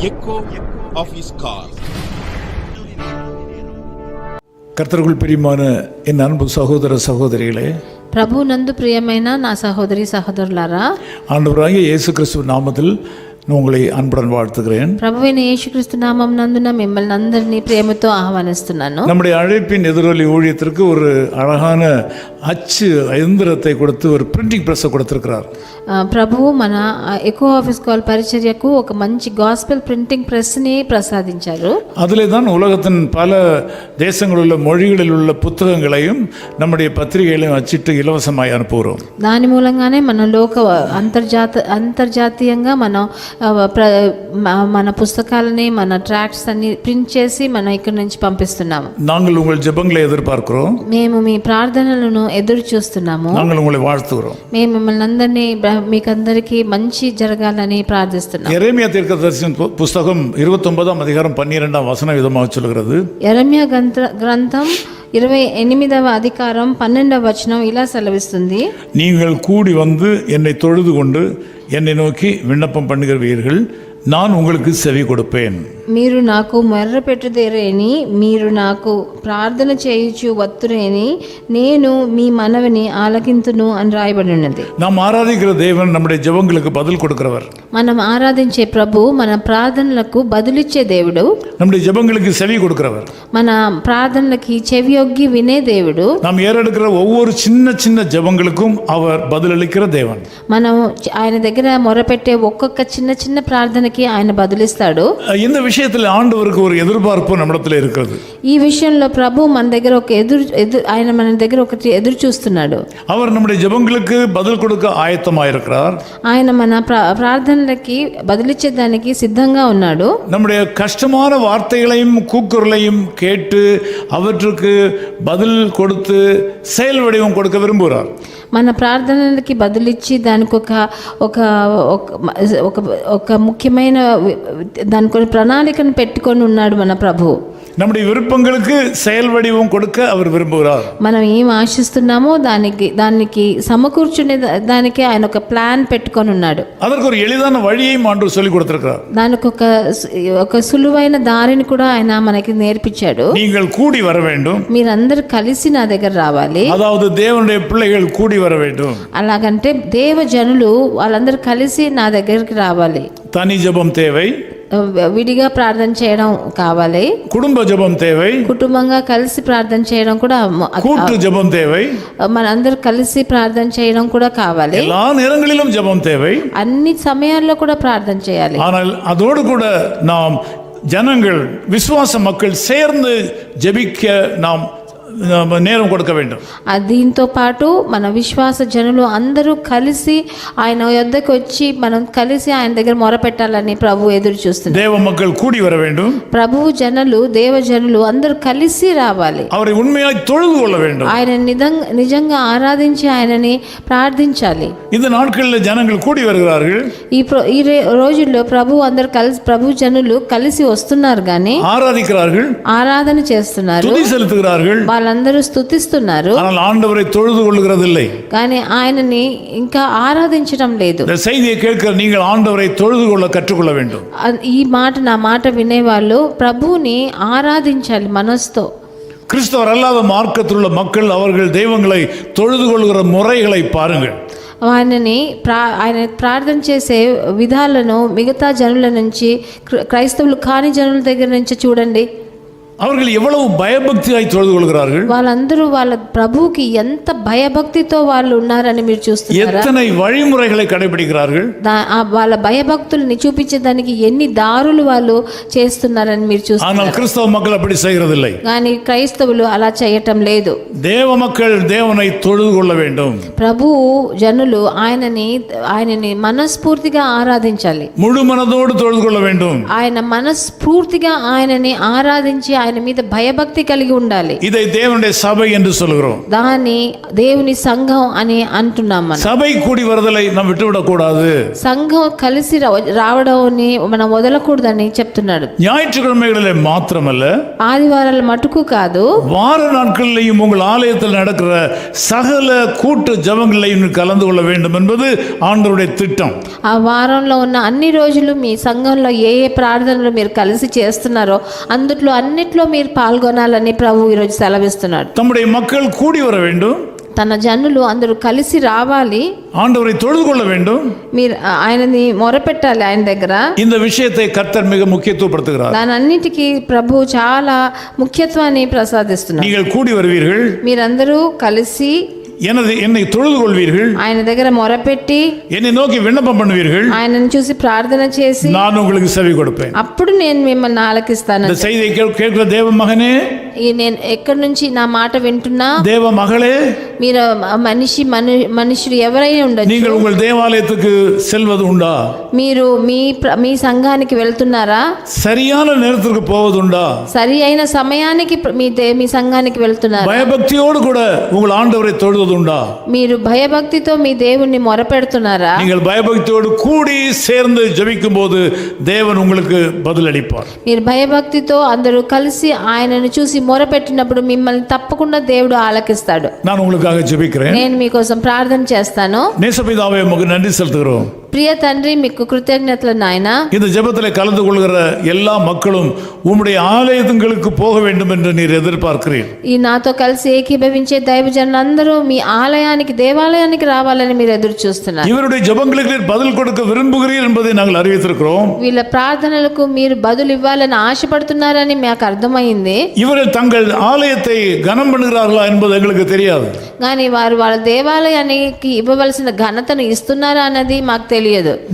echo of his call. கர்த்தருக்குள் பிரியமான என் அன்பு சகோதர சகோதரிகளே, ప్రభు నందు ప్రియమైన నా సహోదరి సహోదరులారా, ஆண்டவராகிய இயேசு கிறிஸ்துவின் நாமத்தில் உங்களை அன்புடன் வாழ்த்துகிறேன். ప్రభువైన యేసుక్రీస్తు నామం నందున మిమ్మల్ని అందరినీ ప్రేమతో ఆహ్వానిస్తున్నాను. நம்முடைய அழைப்பின் எதிரொலி ஊழியத்திற்கு ஒரு அழகான அச்சு எந்திரத்தை கொடுத்து ஒரு பிரிண்டிங் பிரஸ் கொடுத்திருக்கிறார். ప్రభువు మన ఎకో ఆఫీస్ కాల్ పరిచర్యకు ఒక మంచి గాస్పెల్ ప్రింటింగ్ ప్రెస్ ని ప్రసాదించారు. அதிலே தான் உலகத்தின் பல தேசங்களில் உள்ள மொழிகளில் உள்ள புத்தகங்களையும் நம்முடைய பத்திரிகைகளையும் அச்சிட்டு இலவசமாய் அனுப்புகிறோம். దాని మూలంగానే మన లోక అంతర్జాతీయంగా మన పుస్తకాలని, మన ట్రాక్ట్స్ అన్ని ప్రింట్ చేసి మనం ఇక్కడ నుంచి పంపిస్తున్నాము. நாங்கள் உங்கள் ஜெபங்களை எதிர்பார்க்கிறோம். మేము మీ ప్రార్థనలను ఎదురు చూస్తున్నాము. நாங்கள் உங்களை வாழ்த்துகிறோம். మేము మిమ్మల్ని అందరినీ మీకందరికీ మంచి జరగాలని ప్రార్థిస్తున్నాం. எரேமியா தீர்க்கதரிசியின் புத்தகம் 29ஆம் அதிகாரம் 12ஆம் வசனம் விதமாக சொல்கிறது. యెరెమీయా గ్రంథం 28వ అధికారం 12వ వచనం ఇలా సెలవిస్తుంది. நீங்கள் கூடி வந்து என்னை தொழுது கொண்டு என்னை நோக்கி விண்ணப்பம் பண்ணுகிறவீர்கள், நான் உங்களுக்கு செவி கொடுப்பேன். మీరు నాకు మొర్ర పెట్టుదేరేని, మీరు నాకు ప్రార్థన చేయుచు వత్తురేని, నేను మీ మనవిని ఆలకింతును అని రాయబడి ఉన్నది. நாம் ஆராதிக்கிற தேவன் நம்முடைய ஜெபங்களுக்கு பதில் கொடுக்கிறவர். మనం ఆరాధించే ప్రభు మన ప్రార్థనలకు బదులిచ్చే దేవుడు, நம்முடைய ஜெபங்களுக்கு செவி கொடுக்கிறவர். మన ప్రార్థనలకి చెవియొగ్గి వినే దేవుడు. நாம் ஏறெடுக்கிற ஒவ்வொரு சின்ன சின்ன ஜெபங்களுக்கும் அவர் பதிலளிக்கிற தேவன். మనం ఆయన దగ్గర మొరపెట్టే ఒక్కొక్క చిన్న చిన్న ప్రార్థనకి ఆయన బదులిస్తాడు. இந்த விஷயத்தில் ஆண்டவருக்கு ஒரு எதிர்பார்ப்பு நம்மிடத்தில் இருக்கிறது. ఈ విషయంలో ప్రభు మన దగ్గర ఒక ఆయన మన దగ్గర ఒకటి ఎదురు చూస్తున్నాడు. அவர் நம்முடைய ஜெபங்களுக்கு பதில் கொடுக்க ஆயத்தமாயிருக்கிறார். ఆయన మన ప్రార్థనలకి బదులిచ్చేదానికి సిద్ధంగా ఉన్నాడు. நம்முடைய கஷ்டமான வார்த்தைகளையும் கூக்குரலையும் கேட்டு அவற்றுக்கு பதில் கொடுத்து செயல் வடிவம் கொடுக்க விரும்புகிறார். మన ప్రార్థనలకి బదులిచ్చి దానికి ఒక ముఖ్యమైన దానికి ప్రణాళికను పెట్టుకొని ఉన్నాడు మన ప్రభు. நம்முடைய விருப்பங்களுக்கு செயல் வடிவம் கொடுக்க அவர் விரும்புகிறார். మనం ఏం ఆశిస్తున్నామో దానికి సమకూర్చునే దానికి ఆయన ఒక ప్లాన్ పెట్టుకొని ఉన్నాడు. அதற்கு ஒரு எளிதான வழியையும் ஆண்டவர் சொல்லி கொடுத்திருக்கிறார். దానికి ఒక సులువైన దారిని కూడా ఆయన మనకి నేర్పించాడు. நீங்கள் கூடி வர வேண்டும், మీరందరూ కలిసి నా దగ్గర రావాలి. அதாவது தேவனுடைய பிள்ளைகள் கூடி வர வேண்டும். అలాగంటే దేవ జనులు వాళ్ళందరూ కలిసి నా దగ్గరికి రావాలి. தனி ஜெபம் தேவை, విడిగా ప్రార్థన చేయడం కావాలి. குடும்ப ஜெபம் தேவை, కుటుంబంగా కలిసి ప్రార్థన చేయడం కూడా, கூட்டு ஜெபம் தேவை, మనందరూ కలిసి ప్రార్థన చేయడం కూడా కావాలి. எல்லா நேரங்களிலும் ஜெபம் தேவை, అన్ని సమయాల్లో కూడా ప్రార్థన చేయాలి. ஆனால் அதோடு கூட நாம் ஜனங்கள் விசுவாச மக்கள் சேர்ந்து ஜெபிக்க நாம் நேரம் கொடுக்க வேண்டும். దీంతో పాటు మన విశ్వాస జనులు అందరూ కలిసి ఆయన యొద్దకు వచ్చి మనం కలిసి ఆయన దగ్గర మొరపెట్టాలని ప్రభు ఎదురు చూస్తున్నారు. தேவ மக்கள் கூடி வர வேண்டும். ప్రభువు జనులు, దేవ జనులు అందరూ కలిసి రావాలి. அவரை உண்மையாய் தொழுது கொள்ள வேண்டும். ఆయన నిజంగా ఆరాధించి ఆయనని ప్రార్థించాలి. இந்த நாட்களில் ஜனங்கள் கூடி வருகிறார்கள். ఈ రోజుల్లో ప్రభు జనులు కలిసి వస్తున్నారు, కానీ ஆராதிக்கிறார்கள், ఆరాధన చేస్తున్నారు, துதி செலுத்துகிறார்கள், వాళ్ళందరూ స్తుతిస్తున్నారు, ஆனால் ఆண்டவரை தொழுது கொள்ளுகிறதில்லை. కానీ ఆయనని ఇంకా ఆరాధించడం లేదు. இந்த செய்தியை கேட்கிற நீங்கள் ஆண்டவரை தொழுது கொள்ள கற்றுக்கொள்ள வேண்டும். నా మాట వినేవాళ్ళు ప్రభువుని ఆరాధించాలి మనసుతో. கிறிஸ்தவர் அல்லாத மார்க்கத்தில் உள்ள மக்கள் அவர்கள் தெய்வங்களை தொழுது கொள்கிற முறைகளை பாருங்கள். ఆయన ప్రార్థన చేసే విధాలను మిగతా జనుల నుంచి, క్రైస్తవులు కాని జనుల దగ్గర నుంచి చూడండి. அவர்கள் எவ்வளவு பயபக்தியாய் தொழுது கொள்கிறார்கள். వాళ్ళందరూ వాళ్ళ ప్రభువుకి ఎంత భయభక్తితో వాళ్ళు ఉన్నారని మీరు చూస్తున్నారా? எத்தனை வழிமுறைகளை கடைபிடிக்கிறார்கள். వాళ్ళ భయభక్తుల్ని చూపించేదానికి ఎన్ని దారులు వాళ్ళు చేస్తున్నారని మీరు చూస్తున్నారు. ஆனால் கிறிஸ்தவ மக்கள் அப்படி செய்கிறதில்லை. కానీ క్రైస్తవులు అలా చేయటం లేదు. தேவ மக்கள் தேவனை தொழுது கொள்ள வேண்டும். ప్రభువు జనులు ఆయనని మనస్ఫూర్తిగా ఆరాధించాలి. முழு மனதோடு தொழுது கொள்ள வேண்டும். ఆయన మనస్ఫూర్తిగా ఆయనని ఆరాధించి ఆయన మీద భయభక్తి కలిగి ఉండాలి. இதை தேவனுடைய சபை என்று சொல்கிறோம். దాన్ని దేవుని సంఘం అని అంటున్నాం. మనం சபை கூடி வருதலை நாம் விட்டுவிடக் கூடாது. సంఘం కలిసి రావడాన్ని మనం వదలకూడదని చెప్తున్నాడు. ஞாயிற்றுக்கிழமைகளிலே மாத்திரமல்ல, ఆదివారాల మటుకు కాదు, வார நாட்களிலேயும் உங்கள் ஆலயத்தில் நடக்கிற சகல கூட்டு ஜெபங்களையும் கலந்து கொள்ள வேண்டும் என்பது ஆண்டவருடைய திட்டம். ఆ వారంలో ఉన్న అన్ని రోజులు మీ సంఘంలో ఏ ఏ ప్రార్థనలు మీరు కలిసి చేస్తున్నారో అన్నిట్లో మీరు పాల్గొనాలని ప్రభు ఈరోజు సెలవిస్తున్నాడు. தம்முடைய மக்கள் கூடி வர வேண்டும், తన జనులు అందరూ కలిసి రావాలి, ஆண்டவரை தொழுது கொள்ள வேண்டும். మీరు ఆయనని మొరపెట్టాలి. ఆయన దగ్గర இந்த விஷயத்தை கர்த்தர் மிக முக்கியத்துவப்படுத்துகிறார். దానన్నిటికీ ప్రభు చాలా ముఖ్యత్వాన్ని ప్రసాదిస్తున్నారు. நீங்கள் கூடி வருவீர்கள், మీరందరూ కలిసి என்னை தொழுது கொள்வீர்கள், ఆయన దగ్గర మొరపెట్టి என்னை நோக்கி விண்ணப்பம் பண்ணுவீர்கள், ఆయనను చూసి ప్రార్థన చేసి நான் உங்களுக்கு செவி கொடுப்பேன். అప్పుడు నేను మిమ్మల్ని ఆలకిస్తాను. இந்த செய்தியை கேட்கிற தேவ மகனே, నేను ఎక్కడి నుంచి నా మాట వింటున్నా தேவ மகளே, మీరు మనుషులు ఎవరైనా ఉండొచ్చు, நீங்கள் உங்கள் தேவாலயத்துக்கு செல்வது உண்டா? మీరు మీ సంఘానికి వెళ్తున్నారా? சரியான நேரத்திற்கு போவது உண்டா? సరి అయిన సమయానికి మీ సంఘానికి వెళ్తున్నారా? பயபக்தியோடு கூட உங்கள் ஆண்டவரை தொழுவது உண்டா? మీరు భయభక్తితో మీ దేవుణ్ణి మొరపెడుతున్నారా? நீங்கள் பயபக்தியோடு கூடி சேர்ந்து ஜெபிக்கும் போது தேவன் உங்களுக்கு பதில் அளிப்பார். మీరు భయభక్తితో అందరూ కలిసి ఆయనను చూసి మొరపెట్టినప్పుడు మిమ్మల్ని తప్పకుండా దేవుడు ఆలకిస్తాడు. நான் உங்களுக்காக ஜெபிக்கிறேன். నేను మీకోసం ప్రార్థన చేస్తాను. நேசபிதாவே, உங்களுக்கு நன்றி செலுத்துகிறோம். ప్రియ తండ్రి, మీకు కృతజ్ఞతలు నాయన. இந்த ஜெபத்திலே கலந்து கொள்கிற எல்லா மக்களும் உம்முடைய ஆலயங்களுக்கு போக வேண்டும் என்று நீர் எதிர்பார்க்கிறீர். ఈ నాతో కలిసి ఏకీభవించే దైవజనులందరూ మీ ఆలయానికి, దేవాలయానికి రావాలని మీరు ఎదురు చూస్తున్నారు. இவருடைய ஜெபங்களுக்கு நீர் பதில் கொடுக்க விரும்புகிறீர் என்பதை நாங்கள் அறிவித்திருக்கிறோம். వీళ్ళ ప్రార్థనలకు మీరు బదులు ఇవ్వాలని ఆశపడుతున్నారని మాకు అర్థమైంది. இவர்கள் தங்கள் ஆலயத்தை கனம் பண்ணுகிறார்களா என்பது எங்களுக்கு தெரியாது. కానీ వారు వాళ్ళ దేవాలయానికి ఇవ్వవలసిన ఘనతను ఇస్తున్నారా అన్నది మాకు తెలియదు.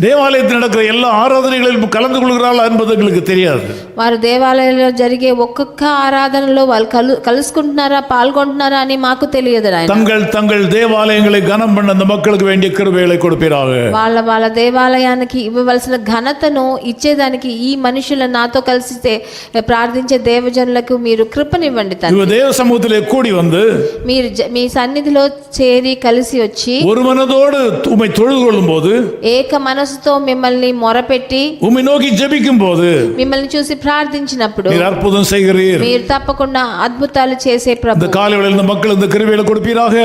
தேவாலயத்தில் நடக்கிற எல்லா ஆராதனைகளிலும் கலந்து கொள்கிறார்களா என்பது எங்களுக்கு தெரியாது. వారు దేవాలయంలో జరిగే ఒక్కొక్క ఆరాధనలో వాళ్ళు కలుసుకుంటున్నారా, పాల్గొంటున్నారా అని మాకు తెలియదు. தங்கள் தேவாலயங்களை கனம் பண்ண அந்த மக்களுக்கு வேண்டிய கிருபைகளை கொடுப்பீராக. వాళ్ళ దేవాలయానికి ఇవ్వవలసిన ఘనతను ఇచ్చేదానికి ఈ మనుషుల నాతో కలిసి ప్రార్థించే దేవజనులకు మీరు కృపనివ్వండి తండ్రి. தேவ சமூகத்திலே கூடி வந்து మీరు మీ సన్నిధిలో చేరి కలిసి వచ్చి ஒரு மனதோடு உம்மை தொழுது கொள்ளும் போது, ఏక మనసుతో మిమ్మల్ని మొరపెట్టి உம்மை நோக்கி ஜெபிக்கும் போது, మిమ్మల్ని చూసి ప్రార్థించినప్పుడు நீர் அற்புதம் செய்கிறீர். మీరు తప్పకుండా అద్భుతాలు చేసే ప్రభు. இந்த காலை வேளையில் இந்த மக்கள் இந்த கிருபைகளை கொடுப்பீராக.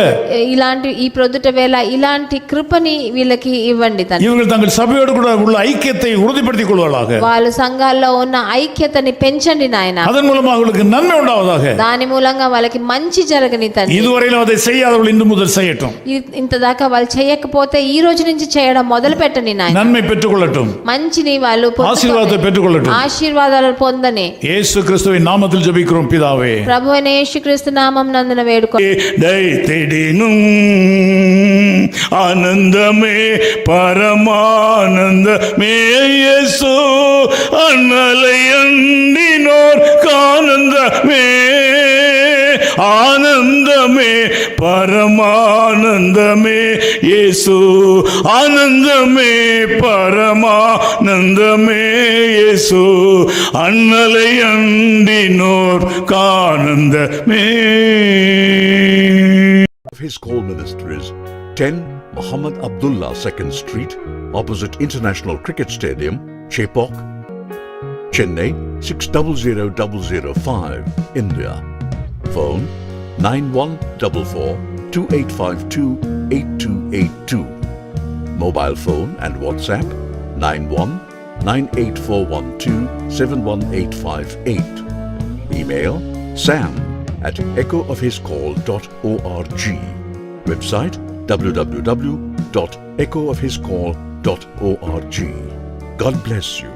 ఇలాంటి ఈ ప్రొద్దుట వేళ ఇలాంటి కృపని వీళ్ళకి ఇవ్వండి తండ్రి. இவர்கள் தங்கள் சபையோடு கூட உள்ள ஐக்கியத்தை உறுதிப்படுத்திக் கொள்வார்களாக. వాళ్ళ సంఘాల్లో ఉన్న ఐక్యతని పెంచండి నాయన. அதன் மூலமாக அவர்களுக்கு நன்மை உண்டாவதாக. దాని మూలంగా వాళ్ళకి మంచి జరగని తండ్రి. இதுவரையிலும் அதை செய்யாதவர்கள் இன்று முதல் செய்யட்டும். ఇంతదాకా వాళ్ళు చేయకపోతే ఈ రోజు నుంచి చేయడం మొదలు పెట్టండి నాయన. நன்மை பெற்றுக்கொள்ளட்டும், మంచిని వాళ్ళు ஆசீர்வாதத்தை பெற்றுக்கொள்ளட்டும். ఆశీర్వాదాలు పొందని இயேசு கிறிஸ்துவின் நாமத்தில் ஜெபிக்கிறோம் பிதாவே. ప్రభువైన యేసుక్రీస్తు నామం నందున వేడుకో. தைத்திடினும் ஆனந்தமே பரமானந்தமே இயேசு அண்ணலை அண்டினோர் கானந்தமே ஆனந்தமே பரமானந்தமே இயேசு ஆனந்தமே பரமானந்தமே இயேசு அண்ணலை அண்டினோர் கானந்தமே. His Call Ministries, 10 Muhammad Abdullah 2nd Street, opposite International Cricket Stadium, Chepauk, Chennai 600005, India. Phone 9144-2852-8282. Mobile phone and WhatsApp 919841271858. Email sam@echoofhiscall.org. Website www.echoofhiscall.org. God bless you.